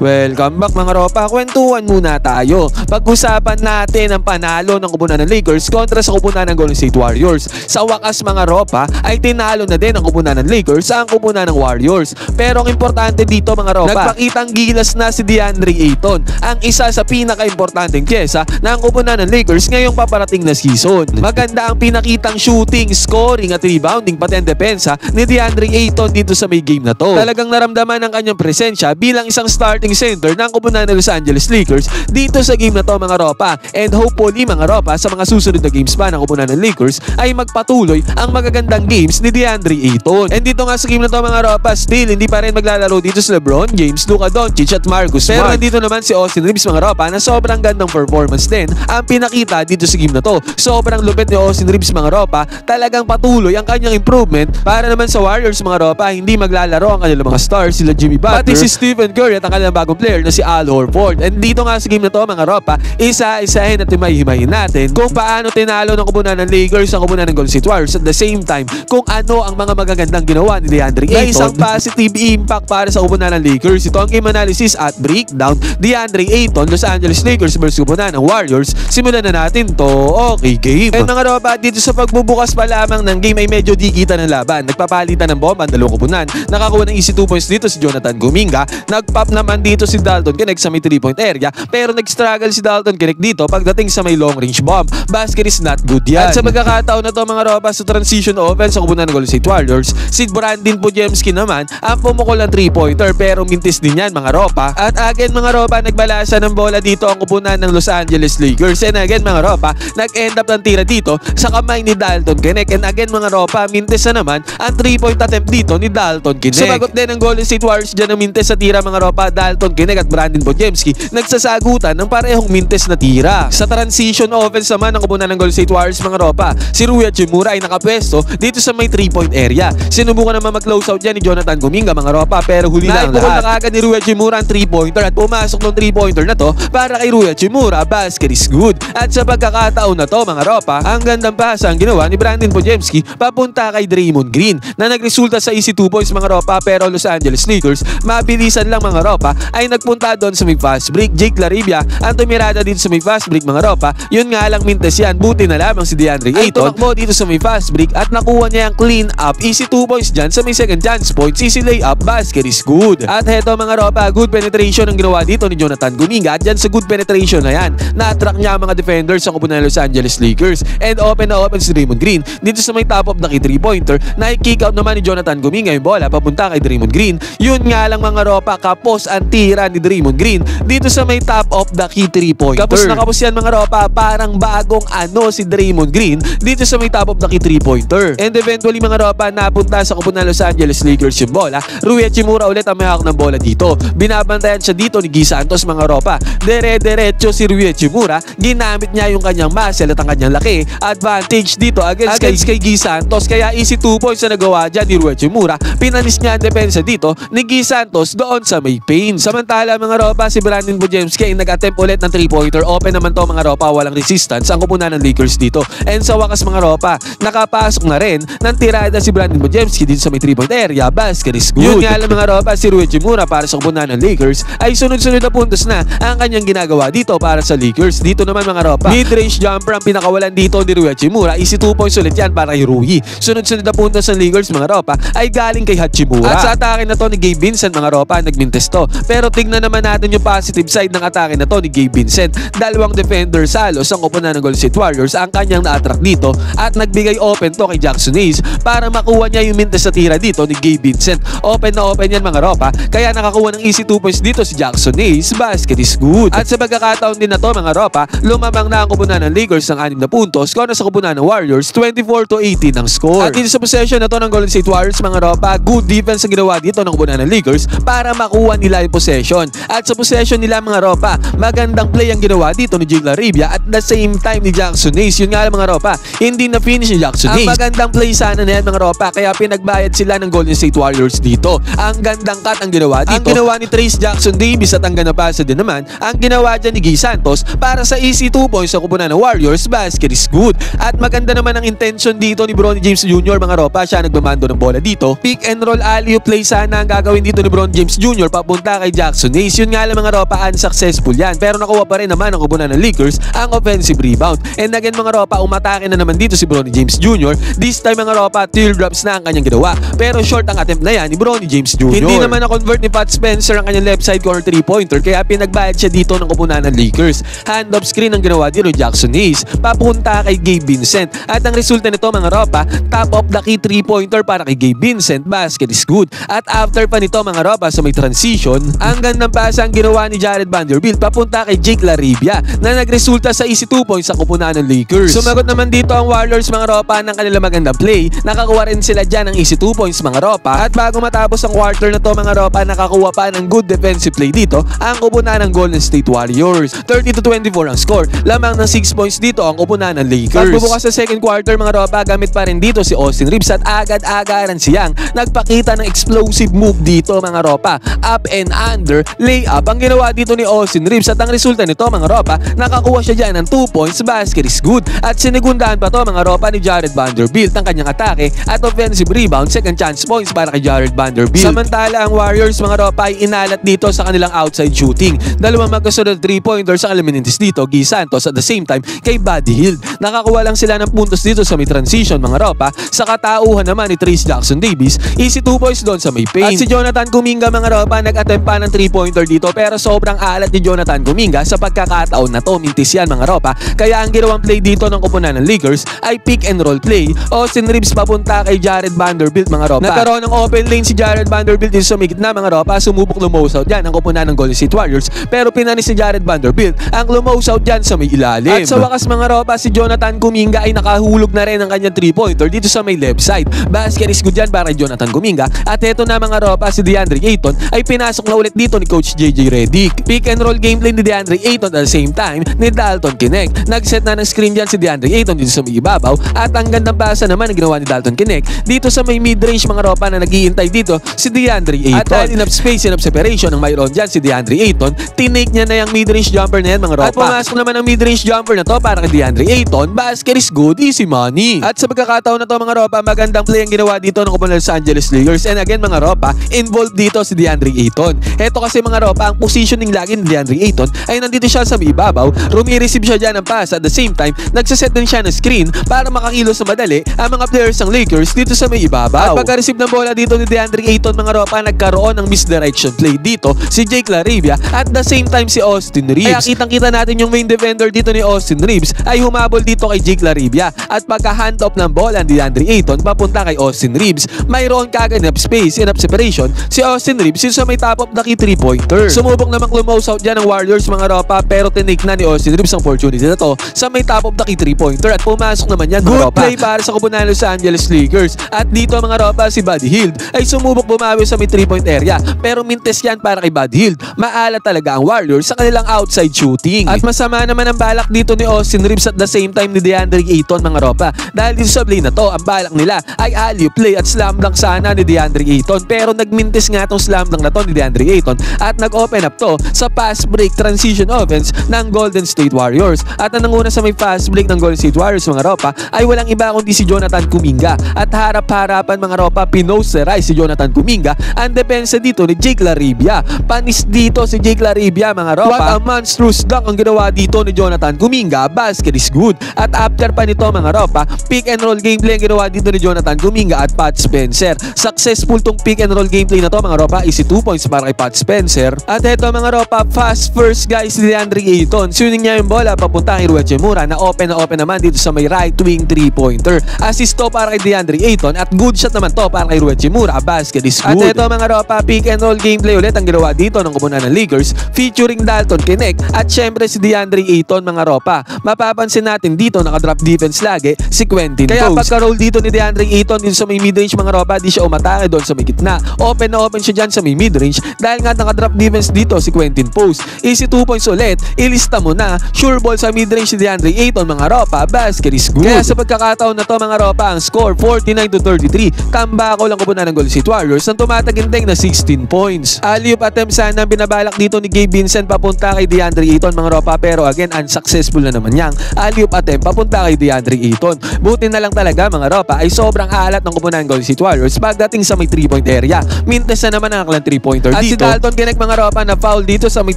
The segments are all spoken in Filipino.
Welcome back mga ropa, kwentuhan muna tayo. Pag-usapan natin ang panalo ng kupunan ng Lakers kontra sa kupunan ng Golden State Warriors. Sa wakas mga ropa ay tinalo na din ang kupunan ng Lakers sa kupunan ng Warriors. Pero ang importante dito mga ropa, nagpakitang gilas na si DeAndre Ayton, ang isa sa pinaka-importanteng pyesa ng kupunan ng Lakers ngayong paparating na season. Maganda ang pinakitang shooting, scoring at rebounding pati ang depensa ni DeAndre Ayton dito sa may game na to. Talagang naramdaman ang kanyang presensya bilang isang starting center ng kupunan ng Los Angeles Lakers dito sa game na to mga ropa. And hopefully mga ropa, sa mga susunod na games pa ng kupunan ng Lakers ay magpatuloy ang magagandang games ni DeAndre Ayton. And dito nga sa game na to mga ropa, still hindi pa rin maglalaro dito si LeBron James, Luka Doncic at Marcus Smart. Pero nandito naman si Austin Reeves mga ropa na sobrang gandang performance din ang pinakita dito sa game na to. Sobrang lupit ni Austin Reeves mga ropa, talagang patuloy ang kanyang improvement. Para naman sa Warriors mga ropa, hindi maglalaro ang kanilang mga stars, sila Jimmy Butler, pati si Stephen Curry at ang kanilang bagong player na si Al Horford. And dito nga sa game na to mga ropa, isa-isahin at himahimayin natin kung paano tinalo ng kupunan ng Lakers ang kupunan ng Golden State Warriors, at the same time kung ano ang mga magagandang ginawa ni DeAndre Ayton na isang positive impact para sa kupunan ng Lakers. Ito ang game analysis at breakdown. DeAndre Ayton, Los Angeles Lakers versus kupunan ng Warriors. Simulan na natin to. Okay, game. And mga ropa, dito sa pagbubukas pa lamang ng game ay medyo di kita ng laban. Nagpapalitan ng bomba ang dalawang kupunan. Nakakuha ng easy 2 points dito si Jonathan Kuminga. Nagpop naman dito si Dalton Knecht sa may 3-point area, pero nag-struggle si Dalton Knecht dito pagdating sa may long range bomb. Basket is not good yan. At sa pagkakataon na to mga ropa, sa transition offense sa kupunan ng Golden State Warriors, si Brandon Podziemski naman ang pumukol ng 3-pointer, pero mintis din yan mga ropa. At again mga ropa, nagbalasa ng bola dito ang kupunan ng Los Angeles Lakers. And again mga ropa, nag-end up ng tira dito sa kamay ni Dalton Knecht. And again mga ropa, mintis na naman ang 3-point attempt dito ni Dalton Knecht. Sumagot din ng Golden State Warriors dyan ng mintis sa tira mga ropa. Dalton Knecht at Brandon Podziemski nagsasagutan ng parehong mintis na tira. Sa transition offense naman ng kupunan ng Golden State Warriors mga ropa, si Rui Hachimura ay nakapwesto dito sa may 3-point area. Sinubukan naman mag-close out dyan ni Jonathan Kuminga mga ropa, pero huli lang lahat. Na kagad ni Rui Hachimura ang 3-pointer at pumasok ng 3-pointer na to para kay Rui Hachimura. Basket is good. At sa pagkakataon na to mga ropa, ang gandang pasa ang ginawa ni Brandon Podziemski papunta kay Draymond Green na nagresulta sa easy 2 points mga ropa. Pero Los Angeles Lakers, mabilisan lang mga ropa, ay nagpunta doon sa may fast break. Jake Laribia ang tumirada dito sa may fast break mga ropa. Yun nga lang mintes yan. Buti na lamang si DeAndre Ayton tumakbo dito sa may fast break at nakuha niya yung clean up. Easy 2 points dyan sa may second chance points. Easy layup. Basket is good. At heto mga ropa, good penetration ang ginawa dito ni Jonathan Kuminga. At dyan sa good penetration na yan, na-attract niya ang mga defenders sa kupunan ng Los Angeles Lakers. And open na open si Draymond Green dito sa may top of the key 3-pointer. Na-kick out naman ni Jonathan Kuminga yung bola papunta kay Draymond Green. Yun nga lang mga ropa, kapos ang tira ni Draymond Green dito sa may top of the key 3-pointer. Kapos na kapos yan mga ropa, parang bagong ano si Draymond Green dito sa may top of the key 3-pointer. And eventually mga ropa, napunta sa kupunan ng Los Angeles Lakers yung bola. Rui Hachimura ulit ang may hawak ng bola dito. Binabantayan siya dito ni Guy Santos mga ropa. Dire-diretso si Rui Hachimura. Ginamit niya yung kanyang muscle at ang kanyang laki. Advantage dito against kay Guy Santos. Kaya easy 2 points na nagawa dyan ni Rui Hachimura. Pinanis niya ang depensa dito ni Guy Santos doon sa may paint. Samantala mga ropa, si Brandon Podziemski ay nag-attempt ulit ng 3-pointer. Open naman to mga ropa, walang resistance ang kupunan ng Lakers dito. And sa wakas mga ropa, nakapasok na rin ng tirada si Brandon Podziemski dito sa may 3-point area. Basket is good. Yun nga lang mga ropa, si Rui Hachimura para sa kupunan ng Lakers ay sunod-sunod na puntos na ang kanyang ginagawa dito para sa Lakers. Dito naman mga ropa, mid-range jumper ang pinakawalan dito ni Rui Hachimura. Easy 2 points ulit yan para kay Rui. Sunod-sunod na puntos ng Lakers mga ropa ay galing kay Hachimura. At sa atake na to ni Gabe Vincent mga ropa, nagmintes to. Pero tignan naman natin yung positive side ng atake na to ni Gabe Vincent. Dalawang defender salos ang kupunan ng Golden State Warriors ang kanyang na-attract dito at nagbigay open to kay Jackson Hayes para makuha niya yung mintes sa tira dito ni Gabe Vincent. Open na open yan mga ropa, kaya nakakuha ng easy 2 points dito si Jackson Hayes. Basket is good. At sa pagkakataon din na to mga ropa, lumamang na ang kupunan ng Lakers ng 6 na puntos kontra sa kupunan ng Warriors 24-18 ang score. At dito sa possession na to ng Golden State Warriors mga ropa, good defense ang ginawa dito ng kupunan ng Lakers para makuha nila yung possession. At sa possession nila mga ropa, magandang play ang ginawa dito ni Jake Laribia at the same time ni Jackson Hayes. Yun nga mga ropa, hindi na finish ni Jackson Hayes. Ang magandang play sana na yan mga ropa, kaya pinagbayad sila ng Golden State Warriors dito. Ang gandang cut ang ginawa dito. Ang ginawa ni Trace Jackson Davis at ang ganapasa din naman ang ginawa dyan ni Guy Santos para sa easy 2 points sa kupunan ng Warriors. Basket is good. At maganda naman ang intention dito ni Bronny James Jr. mga ropa, siya nagmamando ng bola dito. Pick and roll alley-oop play sana ang gagawin dito ni Bron James Jr. papunta kay Jackson Hayes. Yun nga lang mga ropa, unsuccessful yan. Pero nakuha pa rin naman ng kupunan ng Lakers ang offensive rebound. And again mga ropa, umatake na naman dito si Bronny James Jr. This time mga ropa, teardrops na ang kanyang ginawa. Pero short ang attempt na yan ni Bronny James Jr. Hindi naman na-convert ni Pat Spencer ang kanyang left side corner 3-pointer, kaya pinagbayad siya dito ng kupunan ng Lakers. Hand-off screen ang ginawa dito ni Jackson Hayes papunta kay Gabe Vincent. At ang resulta nito mga ropa, top of the key 3-pointer para kay Gabe Vincent. Basket is good. At after pa nito mga ropa, sa may transition, ang gandang pasa ang ginawa ni Jared Vanderbilt papunta kay Jake LaRavia na nagresulta sa easy 2 points sa kupunan ng Lakers. Sumagot naman dito ang Warriors mga ropa ng kanilang magandang play. Nakakuha rin sila dyan ng easy 2 points mga ropa. At bago matapos ang quarter na to mga ropa, nakakuha pa ng good defensive play dito ang kupunan ng Golden State Warriors. 30-24 ang score. Lamang ng 6 points dito ang kupunan ng Lakers. Pagbubukas sa second quarter mga ropa, gamit pa rin dito si Austin Reeves at agad-agaran siyang nagpakita ng explosive move dito mga ropa. Up and under, layup ang ginawa dito ni Austin Reeves at ang resulta nito mga ropa, nakakuha siya dyan ng 2 points, basket is good. At sinigundaan pa to mga ropa ni Jared Vanderbilt ang kanyang atake at offensive rebound, second chance points para kay Jared Vanderbilt. Samantala ang Warriors mga ropa ay inalat dito sa kanilang outside shooting. Dalawang magkasunod 3-pointers ang eliminates dito, Guy Santos, at the same time kay Buddy Hield. Nakakuha lang sila ng puntos dito sa may transition mga ropa. Sa katauhan naman ni Trayce Jackson Davis, easy 2 points doon sa may paint. At si Jonathan Kuminga mga ropa, nag-attempt pa ng 3-pointer dito pero sobrang alat ni Jonathan Kuminga sa pagkakataon na to. Mintis yan mga ropa. Kaya ang ginawang play dito ng kupunan ng Lakers ay pick and roll play. Austin Reeves papunta kay Jared Vanderbilt mga ropa. Nagkaroon ng open lane si Jared Vanderbilt dito sa may gitna mga ropa. Sumubok lumows out dyan ang kupunan ng Golden State Warriors pero pinanis si Jared Vanderbilt ang lumows out dyan sa may ilalim. At sa wakas mga ropa, si Jonathan Kuminga ay nakahulog na rin ang kanyang 3-pointer dito sa may left side. Basket is good dyan para kay Jonathan Kuminga. At eto na mga ropa, si DeAndre Ayton ay pinasok na ulit dito ni Coach JJ Redick. Pick and roll gameplay ni DeAndre Ayton at the same time ni Dalton Knecht. Nag-set na ng screen dyan si DeAndre Ayton dito sa may ibabaw at ang gandang basa naman ang ginawa ni Dalton Knecht dito sa may mid-range mga ropa na nag-iintay dito si DeAndre Ayton. At dahil enough space, enough separation ang mayroon dyan si DeAndre Ayton, tinake niya na yung mid-range jumper na yan mga ropa. At pumasok naman ang mid-range jumper na to para kay DeAndre Ayton. Basket is good, easy money. At sa pagkakataon na to mga ropa, magandang play ang ginawa dito ng kupunan ng Los Angeles Lakers. And again mga ropa, involved dito si DeAndre Ayton. Heto kasi mga ropa, ang positioning lagi ni DeAndre Ayton ay nandito siya sa may ibabaw, rumi-receive siya dyan ng pass at the same time, nagsaset din siya ng screen para makakilos sa madali ang mga players ng Lakers dito sa may ibabaw. At pagka-receive ng bola dito ni DeAndre Ayton mga ropa, nagkaroon ng misdirection play dito si Jake LaRavia at the same time si Austin Reeves. Kaya kitang-kita natin yung main defender dito ni Austin Reeves ay humabol dito kay Jake LaRavia at pagka-hand off ng bola ni DeAndre Ayton papunta kay Austin Reeves, mayroon kagad enough space, enough separation si Austin Reeves sa may top of the key 3-pointer. Sumubok namang lumows out dyan ng Warriors mga ropa pero tinake na ni Austin Reeves ang opportunity na to sa may top of the key 3-pointer at pumasok naman yan mga ropa. Good play para sa kupunan ng Los Angeles Lakers. At dito mga ropa, si Buddy Hield ay sumubok bumawi sa may 3-point area pero mintes yan para kay Buddy Hield. Maalat talaga ang Warriors sa kanilang outside shooting. At masama naman ang balak dito ni Austin Reeves at the same time ni DeAndre Ayton mga ropa. Dahil dito sa play na to, ang balak nila ay alley play at slam dunk sana ni DeAndre Ayton pero nagmintis nga tong slam dunk na to ni DeAndre Ayton at nag-open up to sa fast break transition offense ng Golden State Warriors. At ang nanguna sa may fast break ng Golden State Warriors mga ropa ay walang iba kundi si Jonathan Kuminga. At harap-harapan mga ropa, pinosterize si Jonathan Kuminga. Ang depensa dito ni Jake LaRavia. Panis dito si Jake LaRavia mga ropa. What a monstrous dunk ang ginawa dito ni Jonathan Kuminga. Basket is good. At after pa nito mga ropa, pick and roll gameplay ang ginawa dito ni Jonathan Kuminga at Pat Spencer. Successful tong pick and roll gameplay na to mga ropa. Easy 2 points para kay Pat Spencer. At eto mga ropa, fast first guys ni DeAndre Ayton. Swinging niya yung bola papunta kay Rui Hachimura na open naman dito sa may right wing 3-pointer. Assist to para kay DeAndre Ayton at good shot naman to para kay Rui Hachimura. Basket is good. At eto mga ropa, pick and roll gameplay ulit ang ginawa dito ng kupunan ng Lakers featuring Dalton Knecht at syempre si DeAndre Ayton mga ropa. Mapapansin natin dito naka-drop defense lagi si Quentin Kaya Toes. Pagka-roll dito ni DeAndre Ayton dito sa may mid-range mga ropa, di siya umatake doon sa may gitna. Open na open siya dyan sa may mid-range dahil nga naka-drop defense dito si Quentin Post. Easy 2 points ulit. Ilista mo na. Sure ball sa mid-range si DeAndre Ayton mga ropa. Basket is good. Kaya sa pagkakataon na to mga ropa, ang score 49-33. Kambako lang kupunan ng Golden State Warriors nang tumataginting na 16 points. Alley-oop attempt sana ang binabalak dito ni Gabe Vincent papunta kay DeAndre Ayton mga ropa pero again unsuccessful na naman yang alley-oop attempt papunta kay DeAndre Ayton. Buti na lang talaga mga ropa ay sobrang alat ng kupunan ng Golden State Warriors pagdating sa may 3-point area. Mintes na naman ang kanilang 3-pointer dito. At si si Dalton Connect mga ropa na foul dito sa may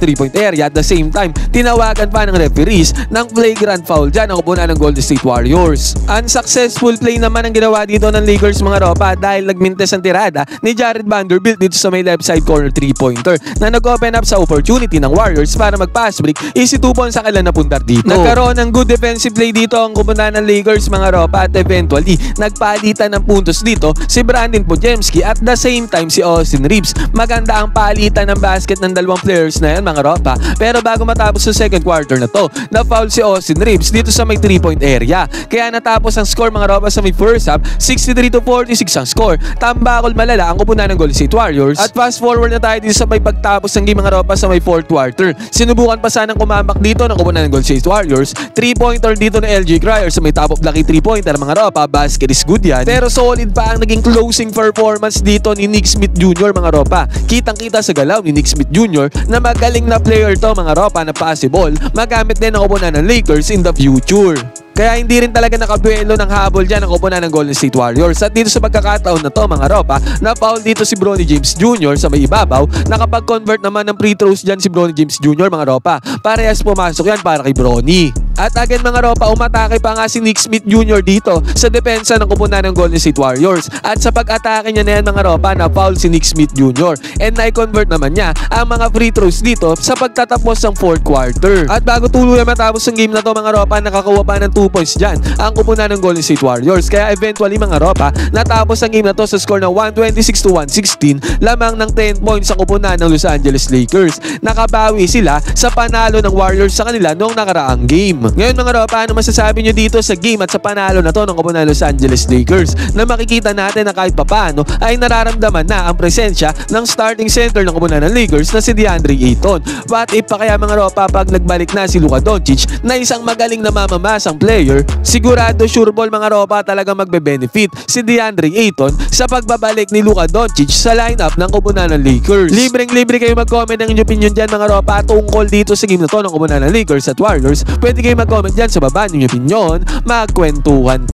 3-point area. At the same time, tinawagan pa ng referees ng flagrant foul dyan ang kupunan ng Golden State Warriors. Unsuccessful play naman ang ginawa dito ng Lakers mga ropa dahil nagmintes ang tirada ni Jared Vanderbilt dito sa may left side corner 3-pointer na nag-open up sa opportunity ng Warriors para mag-pass break. Easy 2 points sa kailan napuntar dito. Nagkaroon ng good defensive play dito ang kupunan ng Lakers mga ropa at eventually nagpalitan ng puntos dito si Brandon Podziemski at the same time si Austin Reeves. Maganda ang palitan ng basket ng dalawang players na yan mga ropa, pero bago matapos sa second quarter na to, na-foul si Austin Reeves dito sa may 3-point area. Kaya natapos ang score mga ropa sa may first half, 63-46 ang score. Tambakol malala ang kupunan ng Golden State Warriors. At fast forward na tayo dito sa may pagtapos ng game mga ropa sa may fourth quarter. Sinubukan pa sanang kumamak dito ng kupunan ng Golden State Warriors. 3-pointer dito ng LJ Cryer sa may top of the key 3-pointer mga ropa. Basket is good yan. Pero solid pa ang naging closing performance dito ni Nick Smith Jr. mga ropa. Kitang-kita sa galaw ni Nick Smith Jr. na magaling na player to mga ropa na possible magamit din ang kupunan ng Lakers in the future. Kaya hindi rin talaga nakabuelo ng habol dyan ang kupunan ng Golden State Warriors. At dito sa pagkakataon na to mga ropa, na-foul dito si Bronny James Jr. sa may ibabaw. Nakapag-convert naman ng free throws dyan si Bronny James Jr. mga ropa. Parehas pumasok yan para kay Bronny. At again mga ropa, umatake pa nga si Nick Smith Jr. dito sa depensa ng kupunan ng Golden State Warriors. At sa pag-atake niya na yan mga ropa, na-foul si Nick Smith Jr. And na-convert naman niya ang mga free throws dito sa pagtatapos ng fourth quarter. At bago tuluyan matapos ang game na to mga ropa, nakakuha pa ng 2 points dyan ang kupunan ng Golden State Warriors. Kaya eventually mga ropa, natapos ang game na to sa score na 126-116, lamang ng 10 points ang kupunan ng Los Angeles Lakers. Nakabawi sila sa panalo ng Warriors sa kanila noong nakaraang game. Ngayon mga ropa, ano masasabi nyo dito sa game at sa panalo na to ng kupunan ng Los Angeles Lakers, na makikita natin na kahit papano ay nararamdaman na ang presensya ng starting center ng kupunan ng Lakers na si DeAndre Ayton. What if pa kaya mga ropa pag nagbalik na si Luka Doncic na isang magaling na mamamasang player, sigurado sure ball mga ropa talaga magbe-benefit si DeAndre Ayton sa pagbabalik ni Luka Doncic sa lineup ng kupunan ng Lakers. Libreng-libre kayo mag-comment ng inyong opinion dyan mga ropa tungkol dito sa game na to ng kupunan ng Lakers at Warriors. Pwede kayo mag-comment dyan sa baba ng inyong opinion. Magkwentuhan